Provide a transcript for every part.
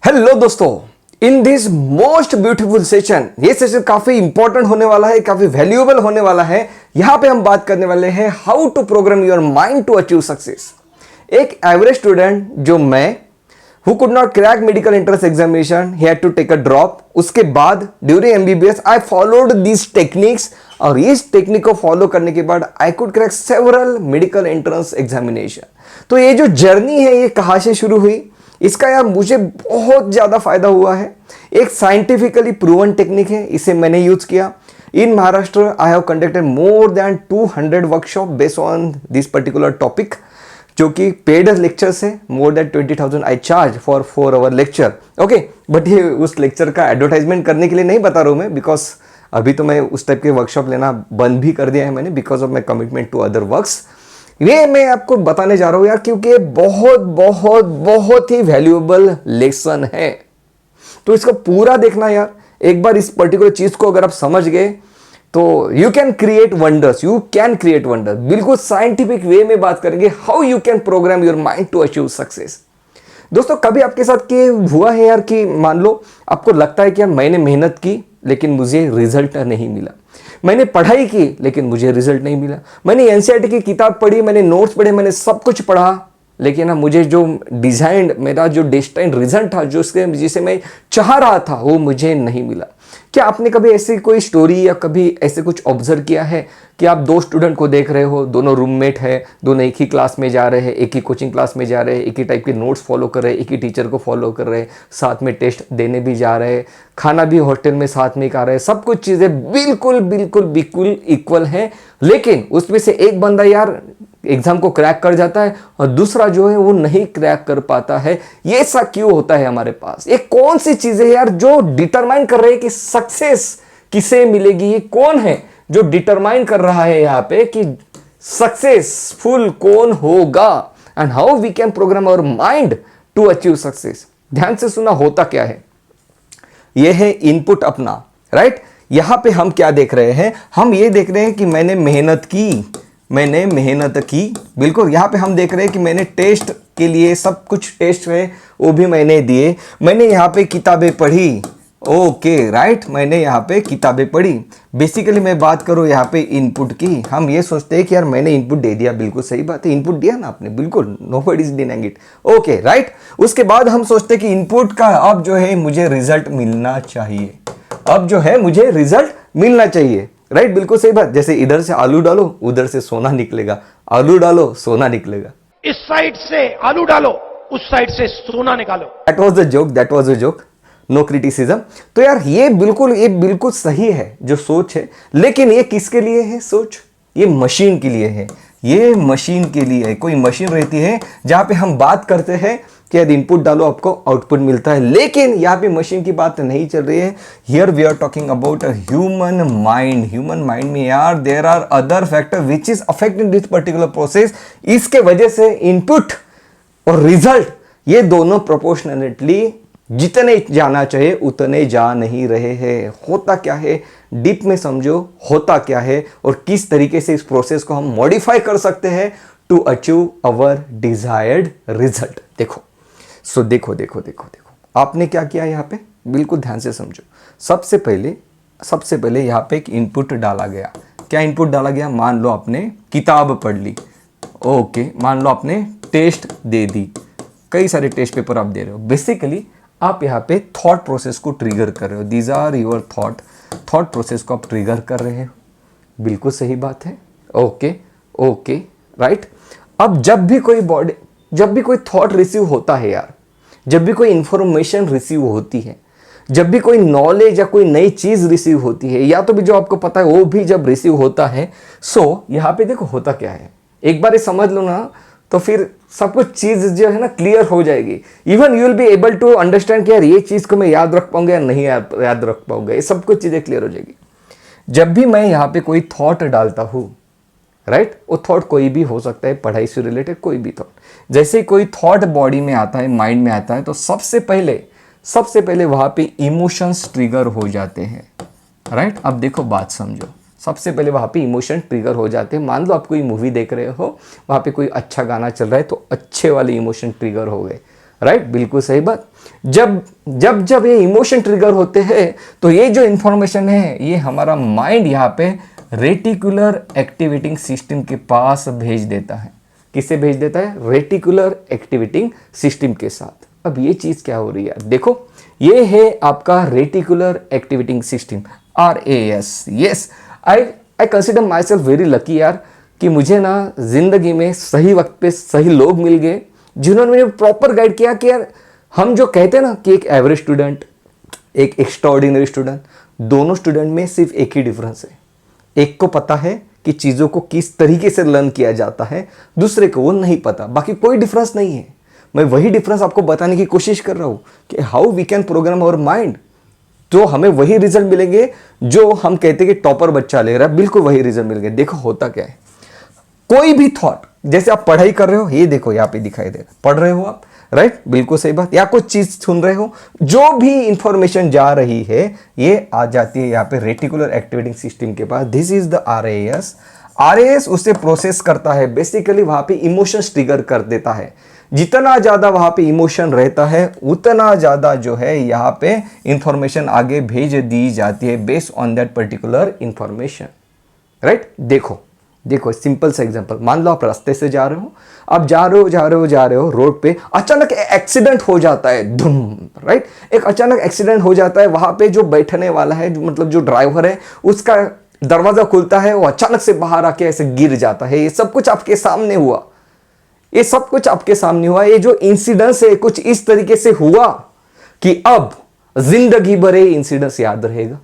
Hello दोस्तों, in this most beautiful session, ये session काफी इंपॉर्टेंट होने वाला है, काफी वैल्यूएबल होने वाला है। यहां पे हम बात करने वाले हैं how to program your mind to achieve success. एक एवरेज स्टूडेंट जो मैं, who could not crack medical entrance examination, he had to take a drop। उसके बाद during MBBS I followed this techniques, और इस टेक्निक को फॉलो करने के बाद I could crack several medical entrance examination. तो ये जो जर्नी है ये कहाँ से शुरू हुई, इसका यार मुझे बहुत ज़्यादा फायदा हुआ है। एक साइंटिफिकली प्रूवन टेक्निक है, इसे मैंने यूज किया। In Maharashtra I have conducted more than 200 workshop based on this particular topic, जो कि पेड लेक्चर्स है। More than 20,000 I charge for 4 hour lecture. Okay, but ये उस लेक्चर का एडवर्टाइजमेंट करने के लिए नहीं बता रहा हूँ मैं, बिकॉज अभी तो मैं उस टाइप के वर्कशॉप लेना बंद भी कर दिया है मैंने, because of my commitment to other works. ये मैं आपको बताने जा रहा हूं यार, क्योंकि ये बहुत बहुत बहुत ही वैल्यूएबल लेसन है। तो इसको पूरा देखना यार। एक बार इस पर्टिकुलर चीज को अगर आप समझ गए तो you can create wonders, you can create wonder. बिल्कुल साइंटिफिक वे में बात करेंगे how you can program your mind to achieve success. दोस्तों, कभी आपके साथ ये हुआ है यार कि मान लो आपको लगता है कि यार मैंने मेहनत की लेकिन मुझे रिजल्ट नहीं मिला, मैंने पढ़ाई की लेकिन मुझे रिजल्ट नहीं मिला, मैंने एनसीईआरटी की किताब पढ़ी, मैंने नोट्स पढ़े, मैंने सब कुछ पढ़ा, लेकिन ना मुझे जो डिजाइन, मेरा जो डेस्टाइन रिजल्ट था, जो जिसे मैं चाह रहा था, वो मुझे नहीं मिला। क्या आपने कभी ऐसी कोई स्टोरी या कभी ऐसे कुछ ऑब्जर्व किया है कि आप दो स्टूडेंट को देख रहे हो, दोनों रूममेट है, दोनों एक ही क्लास में जा रहे हैं, एक ही कोचिंग क्लास में जा रहे हैं, एक ही टाइप के नोट्स फॉलो कर रहे हैं, एक ही टीचर को फॉलो कर रहे हैं, साथ में टेस्ट देने भी जा रहे हैं, खाना भी हॉस्टल में साथ में खा रहे हैं, सब कुछ चीज़ें बिल्कुल बिल्कुल बिल्कुल इक्वल हैं, लेकिन उसमें से एक बंदा यार एग्जाम को क्रैक कर जाता है और दूसरा जो है वो नहीं क्रैक कर पाता है। ये ऐसा क्यों होता है हमारे पास? ये कौन सी चीजें यार जो डिटरमाइन कर रहे हैं कि सक्सेस किसे मिलेगी? ये कौन है जो डिटरमाइन कर रहा है यहाँ पे कि सक्सेसफुल कौन होगा, and how we can program our mind to achieve success? ध्यान से सुना, होता क्या है, ये है इनपुट अपना, राइट। यहां पे हम क्या देख रहे हैं, हम ये देख रहे हैं कि मैंने मेहनत की, बिल्कुल। यहाँ पे हम देख रहे हैं कि मैंने टेस्ट के लिए सब कुछ टेस्ट है वो भी मैंने दिए, मैंने यहाँ पे किताबें पढ़ी, ओके राइट, मैंने यहाँ पे किताबें पढ़ी। बेसिकली मैं बात करूँ यहाँ पे इनपुट की, हम ये सोचते हैं कि यार मैंने इनपुट दे दिया, बिल्कुल सही बात है, इनपुट दिया ना आपने, बिल्कुल, nobody is denying it, okay right. उसके बाद हम सोचते हैं कि इनपुट का अब जो है मुझे रिजल्ट मिलना चाहिए, अब जो है मुझे रिजल्ट मिलना चाहिए, राइट, बिल्कुल सही बात। जैसे इधर से आलू डालो उधर से सोना निकलेगा, आलू डालो सोना निकलेगा, इस साइड से आलू डालो उस साइड से सोना निकालो। That was a joke, no criticism. तो यार ये बिल्कुल सही है जो सोच है, लेकिन ये किसके लिए है सोच? ये मशीन के लिए है, ये मशीन के लिए है। कोई मशीन रहती है जहां पे हम बात करते हैं कि यदि इनपुट डालो आपको आउटपुट मिलता है, लेकिन यहाँ पे मशीन की बात नहीं चल रही है। Here we are talking about a human mind में यार there are other factor which is affecting this particular process. इसके वजह से इनपुट और रिजल्ट ये दोनों प्रोपोर्शनली जितने जाना चाहिए उतने जा नहीं रहे हैं। होता क्या है, डीप में समझो होता क्या है और किस तरीके से इस प्रोसेस को हम मॉडिफाई कर सकते हैं to achieve our desired result. देखो आपने क्या किया यहाँ पे, बिल्कुल ध्यान से समझो। सबसे पहले यहाँ पे एक इनपुट डाला गया। क्या इनपुट डाला गया? मान लो आपने किताब पढ़ ली, ओके, मान लो आपने टेस्ट दे दी, कई सारे टेस्ट पेपर आप दे रहे हो। बेसिकली आप यहाँ पे थॉट प्रोसेस को ट्रिगर कर रहे हो, these are your thought process को आप ट्रिगर कर रहे हो, बिल्कुल सही बात है, ओके राइट। अब जब भी कोई थॉट रिसीव होता है यार, जब भी कोई इंफॉर्मेशन रिसीव होती है, जब भी कोई नॉलेज या कोई नई चीज रिसीव होती है, या तो भी जो आपको पता है वो भी जब रिसीव होता है, सो यहाँ पे देखो होता क्या है, एक बार ये समझ लो ना तो फिर सब कुछ चीज जो है ना क्लियर हो जाएगी। Even you will be able to understand कि यार ये चीज को मैं याद रख पाऊंगा या नहीं याद रख पाऊंगा, ये सब कुछ चीजें क्लियर हो जाएगी। जब भी मैं यहाँ पे कोई थॉट डालता हूँ, राइट, वो थॉट कोई भी हो सकता है, पढ़ाई से रिलेटेड कोई भी थॉट। जैसे कोई थॉट बॉडी में आता है, माइंड में आता है, तो सबसे पहले वहां पे इमोशंस ट्रिगर हो जाते हैं, राइट। अब देखो बात समझो, सबसे पहले वहां पे इमोशन ट्रिगर हो जाते हैं। मान लो आप कोई मूवी देख रहे हो, वहां पे कोई अच्छा गाना चल रहा है तो अच्छे वाले इमोशन ट्रिगर हो गए, राइट, बिल्कुल सही बात। जब ये इमोशन ट्रिगर होते हैं तो ये जो इंफॉर्मेशन है ये हमारा माइंड यहाँ पे रेटिकुलर एक्टिवेटिंग सिस्टम के पास भेज देता है। किसे भेज देता है? रेटिकुलर एक्टिवेटिंग सिस्टम के साथ। अब ये चीज क्या हो रही है? देखो, ये है आपका reticular activating system, RAS। Yes, I consider my self very lucky यार कि मुझे ना जिंदगी में सही वक्त पे सही लोग मिल गए जिन्होंने मुझे प्रॉपर गाइड किया कि यार हम जो कहते हैं ना कि एक एवरेज स्टूडेंट, एक एक्स्ट्राऑर्डिनरी स्टूडेंट, दोनों स्टूडेंट में सिर्फ एक ही डिफरेंस है। एक को पता है कि चीज़ों को किस तरीके से लर्न किया जाता है, दूसरे को वो नहीं पता। बाकी कोई डिफरेंस नहीं है। मैं वही डिफरेंस आपको बताने की कोशिश कर रहा हूँ कि how we can program our mind. तो हमें वही रिजल्ट मिलेंगे जो हम कहते हैं कि टॉपर बच्चा ले रहा है, बिल्कुल वही रिजल्ट मिलेंगे। देखो होता क्या है, कोई भी थॉट, जैसे आप पढ़ाई कर रहे हो, ये देखो यहाँ पे दिखाई दे रहा है, पढ़ रहे हो आप, राइट, बिल्कुल सही बात, या कुछ चीज सुन रहे हो, जो भी इंफॉर्मेशन जा रही है ये आ जाती है यहाँ पे रेटिकुलर एक्टिवेटिंग सिस्टम के पास। दिस इज द RAS उसे प्रोसेस करता है, बेसिकली वहां पे इमोशंस ट्रिगर कर देता है। जितना ज्यादा वहां पे इमोशन रहता है उतना ज्यादा जो है यहाँ पे इंफॉर्मेशन आगे भेज दी जाती है based on that particular information, right. देखो सिंपल सा एग्जांपल, मान लो आप रास्ते से जा रहे हो, आप जा रहे हो रोड पे, अचानक एक्सीडेंट हो जाता है, धुम, राइट। एक अचानक एक्सीडेंट हो जाता है, वहां पे जो बैठने वाला है, मतलब जो ड्राइवर है, उसका दरवाजा खुलता है, वो अचानक से बाहर आके ऐसे गिर जाता है। ये सब कुछ आपके सामने हुआ, ये जो इंसिडेंस है कुछ इस तरीके से हुआ कि अब जिंदगी भर ये इंसिडेंस याद रहेगा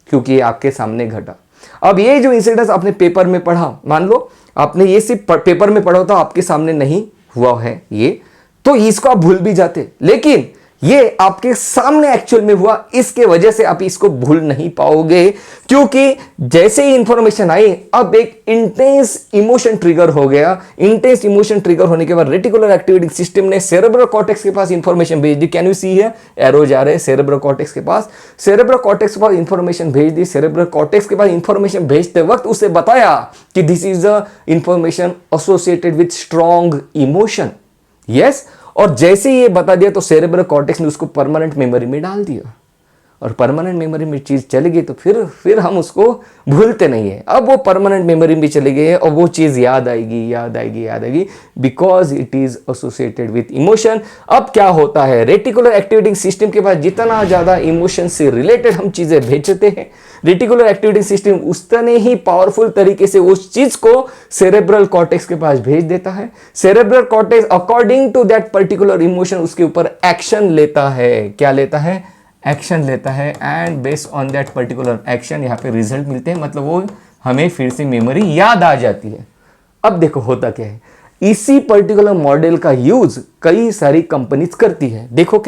क्योंकि ये आपके सामने घटा। अब ये जो इंसिडेंस आपने पेपर में पढ़ा, मान लो आपने ये सिर्फ पेपर में पढ़ा था, आपके सामने नहीं हुआ है ये, तो इसको आप भूल भी जाते, लेकिन ये आपके सामने एक्चुअल में हुआ, इसके वजह से आप इसको भूल नहीं पाओगे क्योंकि जैसे ही इंफॉर्मेशन आई अब एक इंटेंस इमोशन ट्रिगर हो गया। इंटेंस इमोशन ट्रिगर होने के बाद रेटिकुलर एक्टिवेटिंग सिस्टम ने सेरेब्रल कॉर्टेक्स के पास इंफॉर्मेशन भेज दी। कैन यू सी है, एरो जा रहे हैं सेरेब्रल कॉर्टेक्स के पास। सेरेब्रल कॉर्टेक्स के पास इंफॉर्मेशन भेज दी। सेरेब्रल कॉर्टेक्स के पास इंफॉर्मेशन भेजते वक्त उसे बताया कि this is the information associated with strong emotion. Yes, और जैसे ही ये बता दिया तो सेरेब्रल कॉर्टेक्स ने उसको परमानेंट मेमोरी में डाल दिया, और परमानेंट मेमोरी में चीज चली गई तो फिर हम उसको भूलते नहीं है। अब वो परमानेंट मेमोरी में चली गई है और वो चीज याद आएगी because it is associated with emotion. अब क्या होता है, रेटिकुलर एक्टिवेटिंग सिस्टम के पास जितना ज्यादा इमोशन से रिलेटेड हम चीजें भेजते हैं, रेटिकुलर एक्टिवेटिंग सिस्टम उतने ही पावरफुल तरीके से उस चीज को सेरेब्रल कॉर्टेक्स के पास भेज देता है। Cerebral cortex according to that particular emotion उसके ऊपर एक्शन लेता है। क्या लेता है? एक्शन लेता है, and based on that particular action यहाँ पे रिजल्ट मिलते हैं, मतलब वो हमें फिर से मेमोरी याद आ जाती है। अब देखो होता क्या है, इसी पर्टिकुलर मॉडल का यूज कई सारी कंपनीज करती है। देखो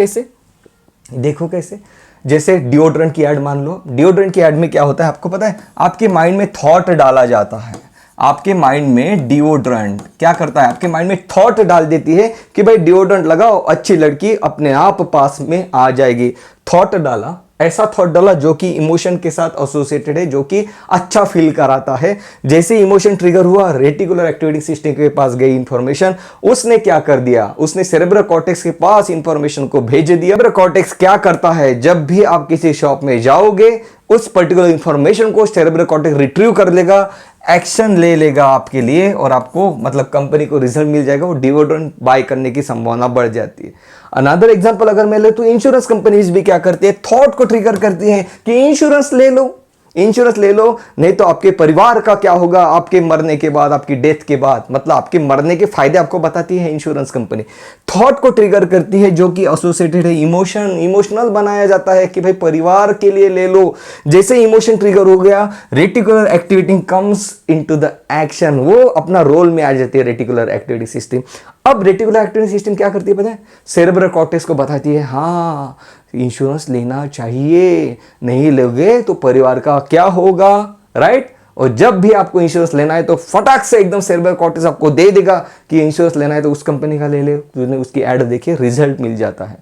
कैसे, जैसे डिओड्रेंट की ऐड मान लो। डिओड्रेंट की ऐड में क्या होता है आपको पता है? आपके माइंड में थॉट डाला जाता है। आपके माइंड में डिओड्रेंट क्या करता है? आपके माइंड में थॉट डाल देती है कि भाई डिओड्रेंट लगाओ, अच्छी लड़की अपने आप पास में आ जाएगी। थॉट डाला, ऐसा थॉट डाला जो कि इमोशन के साथ एसोसिएटेड है, जो कि अच्छा फील कराता है। जैसे इमोशन ट्रिगर हुआ, रेटिकुलर एक्टिवेटिंग सिस्टम के पास गई इंफॉर्मेशन, उसने क्या कर दिया? उसने सेरेब्रल कॉर्टेक्स के पास इंफॉर्मेशन को भेज दिया। सेरेब्रल कॉर्टेक्स क्या करता है? जब भी आप किसी शॉप में जाओगे उस पर्टिकुलर इंफॉर्मेशन को सेरेब्रल कॉर्टेक्स रिट्रीव कर लेगा, एक्शन ले लेगा आपके लिए, और आपको मतलब कंपनी को रिजल्ट मिल जाएगा। वो डिओड्रेंट बाय करने की संभावना बढ़ जाती है। अनदर एग्जांपल अगर मैं ले तो इंश्योरेंस कंपनीज भी क्या करती है? थॉट को ट्रिगर करती है कि इंश्योरेंस ले लो, नहीं तो आपके परिवार का क्या होगा आपके मरने के बाद, आपकी डेथ के बाद, मतलब आपके मरने के फायदे आपको बताती है इंश्योरेंस कंपनी। थॉट को ट्रिगर करती है जो कि एसोसिएटेड है इमोशनल बनाया जाता है कि भाई परिवार के लिए ले लो। जैसे इमोशन ट्रिगर हो गया, reticular activating comes into the action, वो अपना रोल में आ जाती है रेटिकुलर एक्टिवेटिंग सिस्टम। अब रेटिकुलर एक्टिवेटिंग सिस्टम क्या करती है पता है? सेरेब्रल कॉर्टेक्स को बताती है हाँ इंश्योरेंस लेना चाहिए, नहीं लोगे तो परिवार का क्या होगा, राइट। और जब भी आपको इंश्योरेंस लेना है तो फटाक से एकदम सेरेब्रल कॉर्टेक्स आपको दे देगा कि इंश्योरेंस लेना है तो उस कंपनी का ले ले। तूने उसकी ऐड देखी, रिजल्ट मिल जाता है।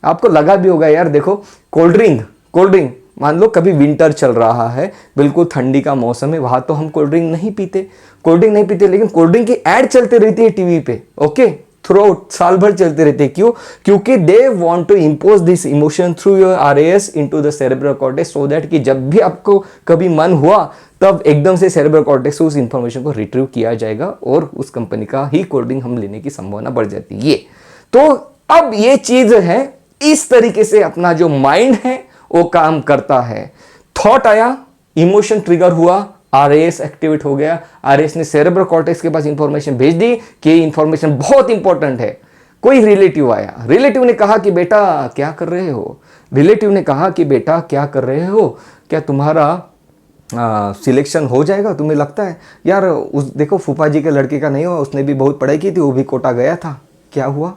आपको लगा भी होगा यार, देखो कोल्ड ड्रिंक मान लो कभी विंटर चल रहा है, बिल्कुल ठंडी का मौसम है, वहां तो हम कोल्ड ड्रिंक नहीं पीते, लेकिन कोल्ड ड्रिंक की ऐड चलती रहती है टीवी पे, ओके। थ्रू साल भर चलते रहते हैं। क्यों? क्योंकि they want to impose this emotion through your RAS into the cerebral cortex, so that कि जब भी आपको कभी मन हुआ तब एकदम से सेरेब्रल कॉर्टेक्स से उस इंफॉर्मेशन को रिट्रीव किया जाएगा और उस कंपनी का ही कोडिंग हम लेने की संभावना बढ़ जाती है। ये तो अब ये चीज है, इस तरीके से अपना जो माइंड है वो काम करता है। थॉट आया, इमोशन ट्रिगर हुआ, आरएएस एक्टिवेट हो गया, आरएएस ने सेरेब्रल कॉर्टेक्स के पास इंफॉर्मेशन भेज दी कि इंफॉर्मेशन बहुत इंपॉर्टेंट है। कोई रिलेटिव आया, रिलेटिव ने कहा कि बेटा क्या कर रहे हो, रिलेटिव ने कहा कि बेटा क्या कर रहे हो, क्या तुम्हारा सिलेक्शन हो जाएगा, तुम्हें लगता है? यार उस देखो फूफा जी के लड़के का नहीं हुआ, उसने भी बहुत पढ़ाई की थी, वो भी कोटा गया था। क्या हुआ?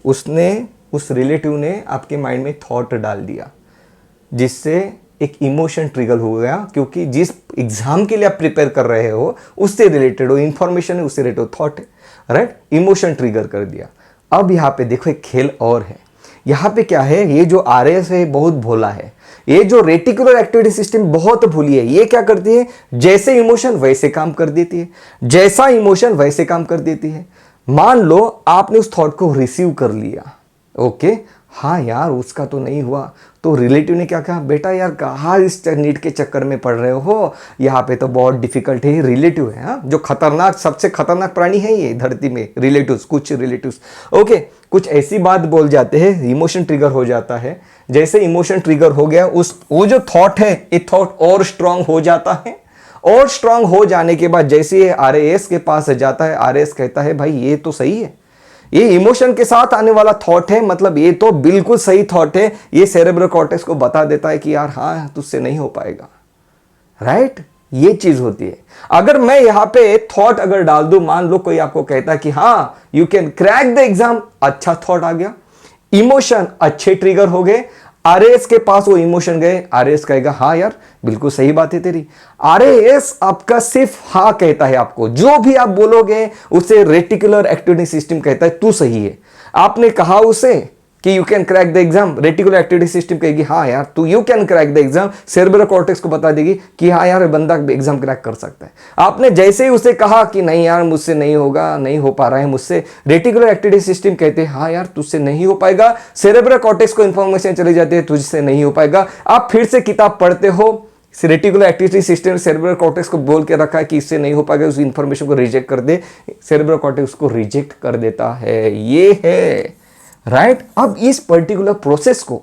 उसने, उस रिलेटिव ने आपके माइंड में थॉट डाल दिया, जिससे एक इमोशन ट्रिगर हो गया, क्योंकि जिस एग्जाम के लिए आप प्रिपेयर कर रहे हो उससे रिलेटेड हो, इंफॉर्मेशन है, उससे रिलेटेड थॉट है, राइट? इमोशन ट्रिगर कर दिया। अब यहाँ पे देखो एक खेल और है। यहाँ पे क्या है, ये जो आरएएस है बहुत भोला है, ये जो रेटिकुलर एक्टिविटी सिस्टम बहुत भोली है। ये क्या करती है, जैसे इमोशन वैसे काम कर देती है, जैसा इमोशन वैसे काम कर देती है। मान लो आपने उस थॉट को रिसीव कर लिया, ओके, हाँ यार उसका तो नहीं हुआ, तो रिलेटिव ने क्या कहा, बेटा यार कहाँ इस नीट के चक्कर में पड़ रहे हो, यहाँ पे तो बहुत डिफिकल्ट है। रिलेटिव है, हाँ, जो खतरनाक, सबसे खतरनाक प्राणी है ये धरती में, रिलेटिव्स, कुछ रिलेटिव्स, ओके, कुछ ऐसी बात बोल जाते हैं, इमोशन ट्रिगर हो जाता है। जैसे इमोशन ट्रिगर हो गया, वो जो थॉट है, ये थॉट और स्ट्रांग हो जाता है, और स्ट्रांग हो जाने के बाद जैसे ये आरएएस के पास जाता है, आरएएस कहता है भाई ये तो सही है, ये इमोशन के साथ आने वाला थॉट है, मतलब ये तो बिल्कुल सही थॉट है। ये सेरेब्रल कॉर्टेक्स को बता देता है कि यार हाँ तुझसे नहीं हो पाएगा, राइट? ये चीज होती है। अगर मैं यहां पे थॉट अगर डाल दूं, मान लो कोई आपको कहता है कि हाँ you can crack the exam, अच्छा थॉट आ गया, इमोशन अच्छे ट्रिगर हो गए, आरएएस के पास वो इमोशन गए, आरएएस कहेगा हाँ यार बिल्कुल सही बात है तेरी। आरएएस आपका सिर्फ हाँ कहता है, आपको जो भी आप बोलोगे उसे रेटिकुलर एक्टिविटी सिस्टम कहता है तू सही है। आपने कहा उसे कि you can crack the exam, reticular activity system कहेगी हाँ यार तू you can crack the exam, cerebral cortex को बता देगी कि हाँ यार बंदा एग्जाम क्रैक कर सकता है। आपने जैसे ही उसे कहा कि नहीं यार मुझसे नहीं होगा, नहीं हो पा रहा है मुझसे, रेटिकुलर एक्टिविटी सिस्टम कहते हैं हाँ यार तुझसे नहीं हो पाएगा, सेरेब्रल कॉर्टेक्स को इंफॉर्मेशन चली जाती है तुझसे नहीं हो पाएगा। आप फिर से किताब पढ़ते हो, reticular activity system cerebral cortex को बोल के रखा है कि इससे नहीं हो पाएगा, उस इंफॉर्मेशन को रिजेक्ट कर दे, सेरेब्रल कॉर्टेक्स को रिजेक्ट कर देता है। ये है राइट। अब इस पर्टिकुलर प्रोसेस को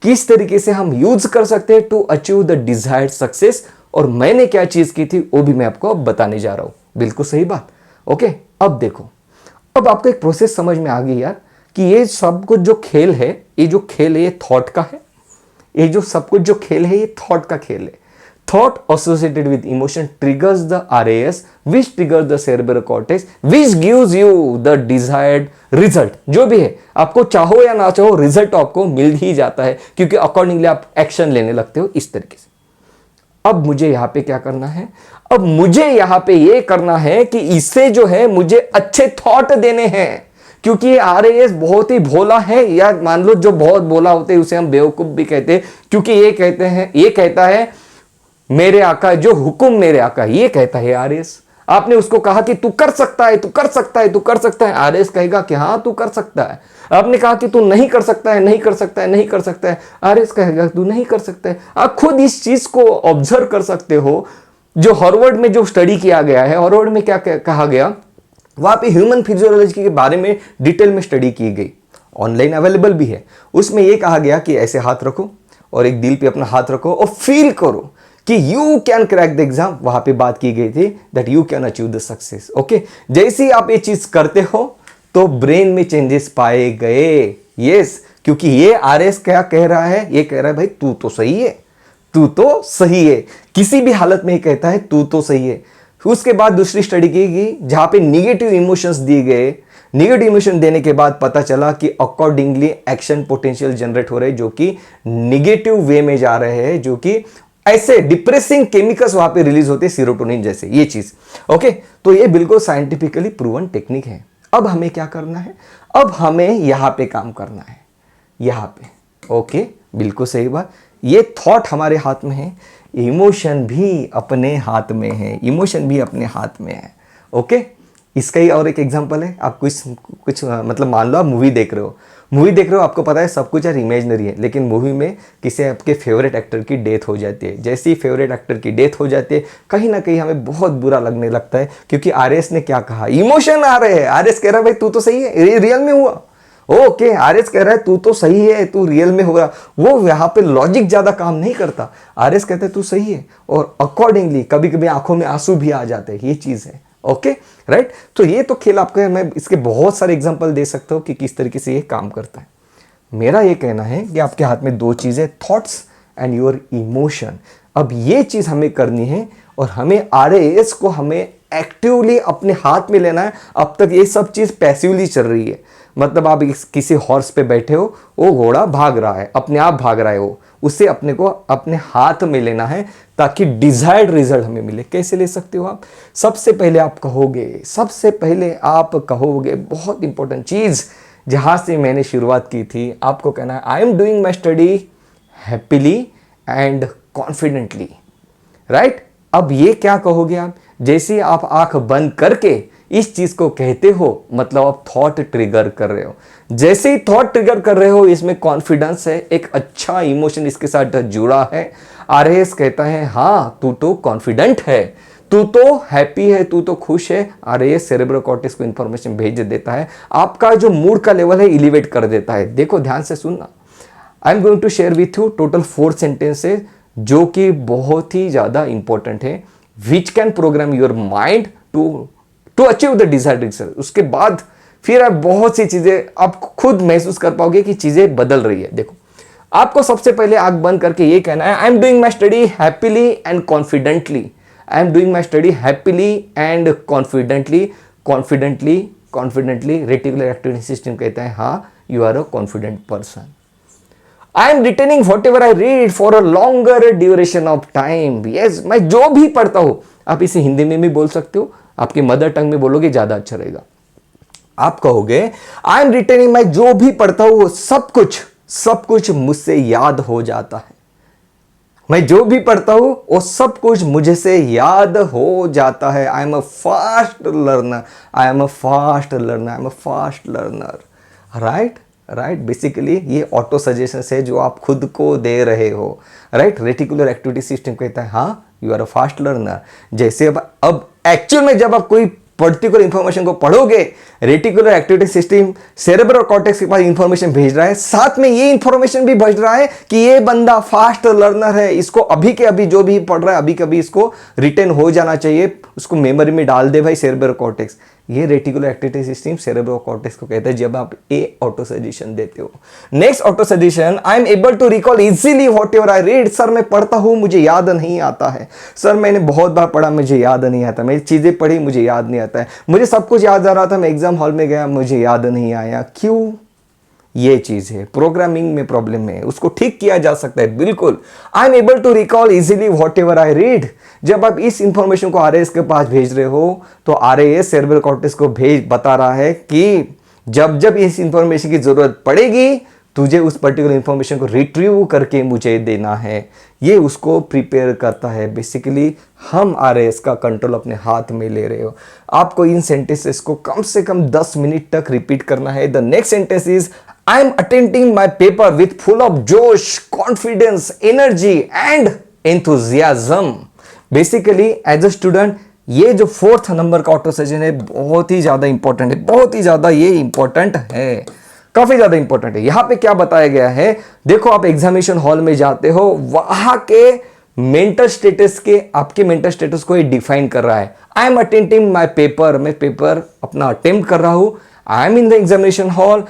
किस तरीके से हम यूज कर सकते हैं to achieve the desired success, और मैंने क्या चीज की थी वो भी मैं आपको अब बताने जा रहा हूं। बिल्कुल सही बात, ओके। अब देखो, अब आपको एक प्रोसेस समझ में आ गई यार कि ये सब कुछ जो खेल है, ये जो खेल है ये थॉट का है, ये जो सब कुछ जो खेल है ये थॉट का खेल है। Thought associated with emotion triggers the RAS, which triggers the cerebral cortex, which gives you the desired result। जो भी है, आपको चाहो या ना चाहो रिजल्ट आपको मिल ही जाता है, क्योंकि अकॉर्डिंगली आप एक्शन लेने लगते हो इस तरीके से। अब मुझे यहां पे क्या करना है, अब मुझे यहां पे ये करना है कि इससे जो है मुझे अच्छे थॉट देने हैं, क्योंकि ये RAS बहुत ही भोला है, या मान लो जो बहुत भोला होते हैं उसे हम बेवकूफ भी कहते हैं, क्योंकि ये कहते हैं, ये कहता है मेरे आका जो हुक्म मेरे आका, ये कहता है RAS। आपने उसको कहा कि तू कर सकता है, तू कर सकता है, तू कर सकता है, RAS कहेगा कि हाँ तू कर सकता है। आपने कहा कि तू नहीं कर सकता है, नहीं कर सकता है, नहीं कर सकता है, RAS कहेगा तू नहीं कर सकता है। आप खुद इस चीज को ऑब्जर्व कर सकते हो। जो हार्वर्ड में जो स्टडी किया गया है, हार्वर्ड में क्या कहा गया, वहां पे ह्यूमन फिजियोलॉजी के बारे में डिटेल में स्टडी की गई, ऑनलाइन अवेलेबल भी है। उसमें यह कहा गया कि ऐसे हाथ रखो और एक दिल पे अपना हाथ रखो और फील करो कि you can crack the exam. वहां पे बात की गई थी that you can achieve the success, okay. जैसे ही आप ये चीज करते हो तो ब्रेन में चेंजेस पाए गए, यस, क्योंकि ये RAS क्या कह रहा है, ये कह रहा है भाई तू तो सही है, तू तो सही है, किसी भी हालत में ये कहता है तू तो सही है। उसके बाद दूसरी स्टडी की गई जहां पे निगेटिव इमोशंस दिए गए। निगेटिव इमोशन देने के बाद पता चला कि अकॉर्डिंगली एक्शन पोटेंशियल जनरेट हो रहे जो कि निगेटिव वे में जा रहे हैं, जो कि ऐसे डिप्रेसिंग केमिकल्स वहां पे रिलीज होते हैं, सीरोटोनिन जैसे, ये चीज, ओके। तो ये बिल्कुल साइंटिफिकली प्रूवन टेक्निक है। अब हमें क्या करना है, अब हमें यहां पे काम करना है, यहां पे, ओके। बिल्कुल सही बात, ये थॉट हमारे हाथ में है, इमोशन भी अपने हाथ में है, इमोशन भी अपने हाथ में है, ओके। इसका ही और एक एग्जांपल है, आप कुछ मतलब मान लो आप मूवी देख रहे हो, आपको पता है सब कुछ यार इमेजनरी है, लेकिन मूवी में किसी आपके फेवरेट एक्टर की डेथ हो जाती है। जैसे ही फेवरेट एक्टर की डेथ हो जाती है, कहीं ना कहीं हमें बहुत बुरा लगने लगता है, क्योंकि आरएस ने क्या कहा, इमोशन आ रहे हैं। आरएस कह रहा है भाई तू तो सही है, रियल में हुआ। ओके, आरएस कह रहा है तू तो सही है, तू रियल में हुआ। वो यहाँ पे लॉजिक ज्यादा काम नहीं करता। आरएस कहते हैं तू सही है, और अकॉर्डिंगली कभी कभी आंखों में आंसू भी आ जाते हैं। ये चीज है। Okay, right. तो ये तो खेल आपका, मैं इसके बहुत सारे एग्जांपल दे सकता हूँ कि किस तरीके से ये काम करता है। मेरा ये कहना है कि आपके हाथ में दो चीजें, थॉट्स एंड योर इमोशन। अब ये चीज हमें करनी है, और हमें आरएएस को हमें एक्टिवली अपने हाथ में लेना है। अब तक ये सब चीज पैसिवली चल रही है, मतलब आप किसी हॉर्स पे बैठे हो, वो घोड़ा भाग रहा है, अपने आप भाग रहा है, वो उसे अपने को अपने हाथ में लेना है ताकि डिजायर्ड रिजल्ट हमें मिले। कैसे ले सकते हो आप? सबसे पहले आप कहोगे बहुत इंपॉर्टेंट चीज जहां से मैंने शुरुआत की थी, आपको कहना है I am doing my study happily and confidently, right. अब ये क्या कहोगे आप? जैसे आप आंख बंद करके इस चीज को कहते हो, मतलब आप थॉट ट्रिगर कर रहे हो। जैसे ही थॉट ट्रिगर कर रहे हो, इसमें कॉन्फिडेंस है, एक अच्छा इमोशन इसके साथ जुड़ा है। आरएस कहता है हाँ तू तो कॉन्फिडेंट है, तू तो हैप्पी है, तू तो खुश है। आरएस सेरेब्रल कॉर्टेक्स को इंफॉर्मेशन भेज देता है, आपका जो मूड का लेवल है एलिवेट कर देता है। देखो ध्यान से सुनना, I am going to share with you total 4 sentences जो कि बहुत ही ज्यादा इंपॉर्टेंट है, which can program your mind to achieve the desired result. उसके बाद फिर आप बहुत सी चीजें आप खुद महसूस कर पाओगे कि चीजें बदल रही है। देखो, आपको सबसे पहले आंख बंद करके ये कहना है I am doing my study happily and confidently. I am doing my study happily and confidently. Confidently reticular activity system कहता है हाँ you are a confident person. I am retaining whatever I read for a longer duration of time. Yes, मैं जो भी पढ़ता हूं, आप इसे हिंदी में भी बोल सकते हो, आपकी मदर टंग में बोलोगे ज्यादा अच्छा रहेगा। आप कहोगे आई एम रिटेनिंग, मैं जो भी पढ़ता हूं सब कुछ मुझसे याद हो जाता है। मैं जो भी पढ़ता हूं वो सब कुछ मुझे से याद हो जाता है। I am a fast learner. Right. Basically ये ऑटो सजेशन है जो आप खुद को दे रहे हो, राइट। रेटिकुलर एक्टिविटी सिस्टम कहता है हाँ you are a fast learner. जैसे अब एक्चुअल में जब आप कोई पर्टिकुलर इंफॉर्मेशन को पढ़ोगे, reticular activity system cerebral cortex के पास इंफॉर्मेशन भेज रहा है, साथ में ये इंफॉर्मेशन भी भेज रहा है कि ये बंदा फास्ट लर्नर है, इसको अभी के अभी जो भी पढ़ रहा है अभी के अभी इसको रिटेन हो जाना चाहिए, उसको मेमोरी में डाल दे भाई सेरेब्रल कॉर्टेक्स। ये reticular activity system cerebral cortex को कहता है जब आप ए ऑटो सजेशन देते हो। Next auto suggestion, I am able to recall easily whatever I read. Sir मैं पढ़ता हूं मुझे याद नहीं आता है, सर मैंने बहुत बार पढ़ा मुझे याद नहीं आता, मैंने चीजें पढ़ी मुझे याद नहीं आता है, मुझे सब कुछ याद आ रहा था, मैं एग्जाम हॉल में गया मुझे याद नहीं आया। क्यों? ये चीज है प्रोग्रामिंग में प्रॉब्लम है, उसको ठीक किया जा सकता है बिल्कुल। I am able to recall easily whatever I read. जब आप इस इंफॉर्मेशन को आरएएस के पास भेज रहे हो तो आरएएस सेरेब्रल कॉर्टेक्स को बता रहा है कि जब इस इंफॉर्मेशन की जरूरत पड़ेगी तुझे उस पर्टिकुलर इंफॉर्मेशन को रिट्रीव करके मुझे देना है। ये उसको प्रिपेयर करता है। बेसिकली हम आरएएस का कंट्रोल अपने हाथ में ले रहे हो। आपको इन सेंटेंसेस को कम से कम 10 मिनट तक रिपीट करना है। The next sentence is I am attending my paper with full of josh, confidence, energy and enthusiasm. Basically as a student ये जो 4th नंबर का ऑटो सजेशन है बहुत ही ज्यादा इंपॉर्टेंट है, बहुत ही ज्यादा ये इंपॉर्टेंट है, काफी ज्यादा इंपॉर्टेंट है। यहां पे क्या बताया गया है, देखो आप एग्जामिनेशन हॉल में जाते हो, वहां के मेंटल स्टेटस के आपके मेंटल स्टेटस को ये डिफाइन कर रहा है। I am attending my paper, मैं पेपर अपना अटेम्प्ट कर रहा हूं, I am in the examination hall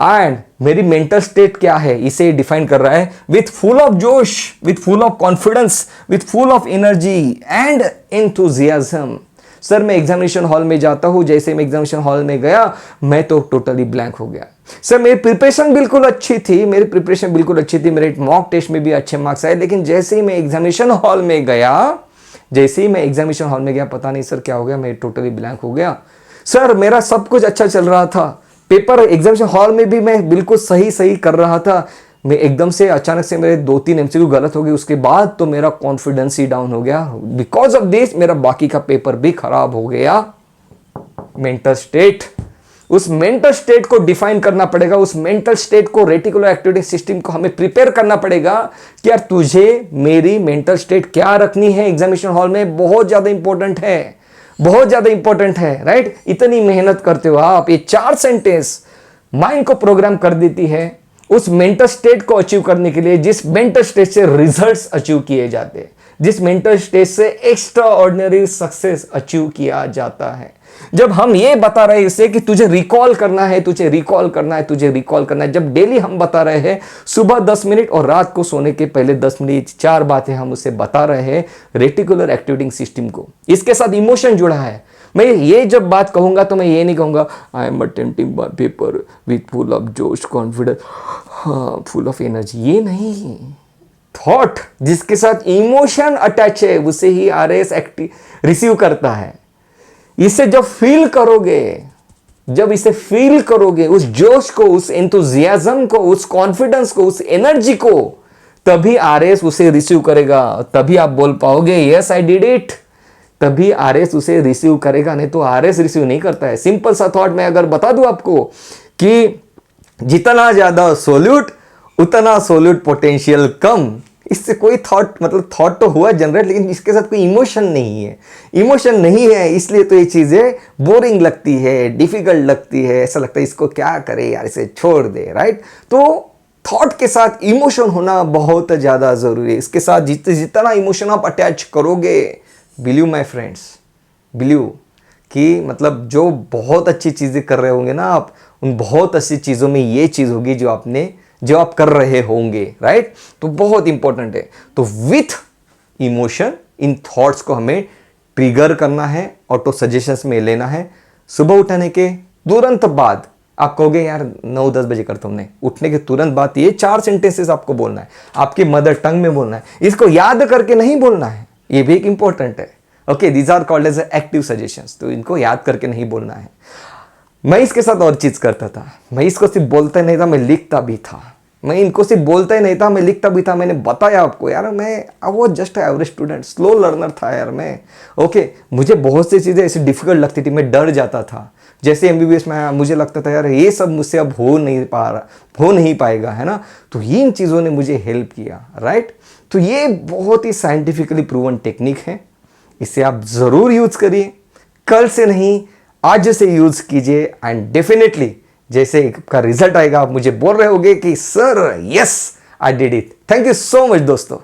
and मेरी मेंटल स्टेट क्या है इसे डिफाइन कर रहा है। विथ फुल ऑफ जोश, with full of confidence, with full of energy and enthusiasm. Sir मैं एग्जामिनेशन हॉल में जाता हूं, जैसे मैं एग्जामिनेशन हॉल में गया मैं तो टोटली ब्लैंक हो गया। सर मेरी प्रिपरेशन बिल्कुल अच्छी थी, मेरे मॉक टेस्ट में भी अच्छे मार्क्स आए, लेकिन जैसे ही मैं एग्जामिनेशन हॉल में गया पता नहीं सर क्या हो गया, मैं टोटली ब्लैंक हो गया। सर मेरा सब कुछ अच्छा चल रहा था, पेपर एग्जामिनेशन हॉल में भी मैं बिल्कुल सही कर रहा था, मैं एकदम से अचानक से मेरे 2-3 एमसीक्यू गलत हो गए, उसके बाद तो मेरा कॉन्फिडेंस ही डाउन हो गया। बिकॉज ऑफ दिस मेरा बाकी का पेपर भी खराब हो गया। मेंटल स्टेट, उस मेंटल स्टेट को डिफाइन करना पड़ेगा, उस मेंटल स्टेट को रेटिकुलर एक्टिविटी सिस्टम को हमें प्रिपेयर करना पड़ेगा कि यार तुझे मेरी मेंटल स्टेट क्या रखनी है एग्जामिनेशन हॉल में, बहुत ज्यादा इंपॉर्टेंट है, बहुत ज्यादा इंपॉर्टेंट है, राइट। इतनी मेहनत करते हो आप, ये 4 सेंटेंस माइंड को प्रोग्राम कर देती है उस मेंटल स्टेट को अचीव करने के लिए, जिस मेंटल स्टेट से रिजल्ट्स अचीव किए जाते हैं, जिस मेंटल स्टेट से एक्स्ट्रा ऑर्डिनरी सक्सेस अचीव किया जाता है। जब हम ये बता रहे हैं इसे कि तुझे रिकॉल करना है, तुझे रिकॉल करना है, तुझे रिकॉल करना है, जब डेली हम बता रहे हैं सुबह 10 मिनट और रात को सोने के पहले 10 मिनट, 4 बातें हम उसे बता रहे हैं रेटिकुलर एक्टिवेटिंग सिस्टम को, इसके साथ इमोशन जुड़ा है। मैं ये जब बात कहूंगा तो मैं ये नहीं कहूंगा I am attempting my paper with full of josh, confidence, full of energy, ये नहीं। थॉट जिसके साथ इमोशन अटैच है उसे ही आरएस रिसीव करता है। इसे जब फील करोगे, जब इसे फील करोगे, उस जोश को, उस एंथुजियाज्म को, उस कॉन्फिडेंस को, उस एनर्जी को, तभी आरएस उसे रिसीव करेगा, तभी आप बोल पाओगे यस आई डिड इट, तभी आरएस उसे रिसीव करेगा, नहीं तो आरएस रिसीव नहीं करता है। सिंपल सा थॉट मैं अगर बता दूं आपको कि जितना ज्यादा सोल्यूट उतना सोल्यूट पोटेंशियल कम, इससे कोई थॉट, मतलब थॉट तो हुआ जनरेट, लेकिन इसके साथ कोई इमोशन नहीं है, इमोशन नहीं है, इसलिए तो ये चीजें बोरिंग लगती है, डिफिकल्ट लगती है, ऐसा लगता है इसको क्या करे यार, इसे छोड़ दे, राइट। तो थॉट के साथ इमोशन होना बहुत ज्यादा जरूरी है। इसके साथ जितना इमोशन आप अटैच करोगे, बिलीव माय फ्रेंड्स, बिलीव कि मतलब जो बहुत अच्छी चीजें कर रहे होंगे ना आप, उन बहुत अच्छी चीजों में ये चीज होगी जो आप कर रहे होंगे, राइट। तो बहुत इंपॉर्टेंट है। तो विथ इमोशन इन थॉट्स को हमें ट्रिगर करना है, ऑटो सजेशंस में लेना है। सुबह उठने के तुरंत बाद आप कहोगे यार 9-10 बजे करता हूं, नहीं, उठने के तुरंत बाद ये 4 सेंटेंसेस आपको बोलना है, आपकी मदर टंग में बोलना है, इसको याद करके नहीं बोलना है, ये भी एक इंपॉर्टेंट है। Okay, these are called as active suggestions, तो इनको याद करके नहीं बोलना है। मैं इसके साथ और चीज करता था, मैं इसको सिर्फ बोलता ही नहीं था, मैं लिखता भी था। मैं इनको सिर्फ बोलता ही नहीं था, मैं लिखता भी था। मैंने बताया आपको यार, मैं वो just average student, slow learner था यार मैं। ओके, मुझे बहुत सी चीज़ें ऐसी डिफिकल्ट लगती थी, मैं डर जाता था। जैसे एमबीबीएस में मुझे लगता था यार ये सब मुझसे अब हो नहीं पाएगा, है ना। तो इन चीज़ों ने मुझे हेल्प किया, राइट। तो ये बहुत ही साइंटिफिकली प्रूवन टेक्निक है, इसे आप ज़रूर यूज़ करिए, कल से नहीं आज से यूज़ कीजिए, एंड डेफिनेटली जैसे का रिजल्ट आएगा आप मुझे बोल रहे होगे कि sir yes I did it. Thank you so much दोस्तों।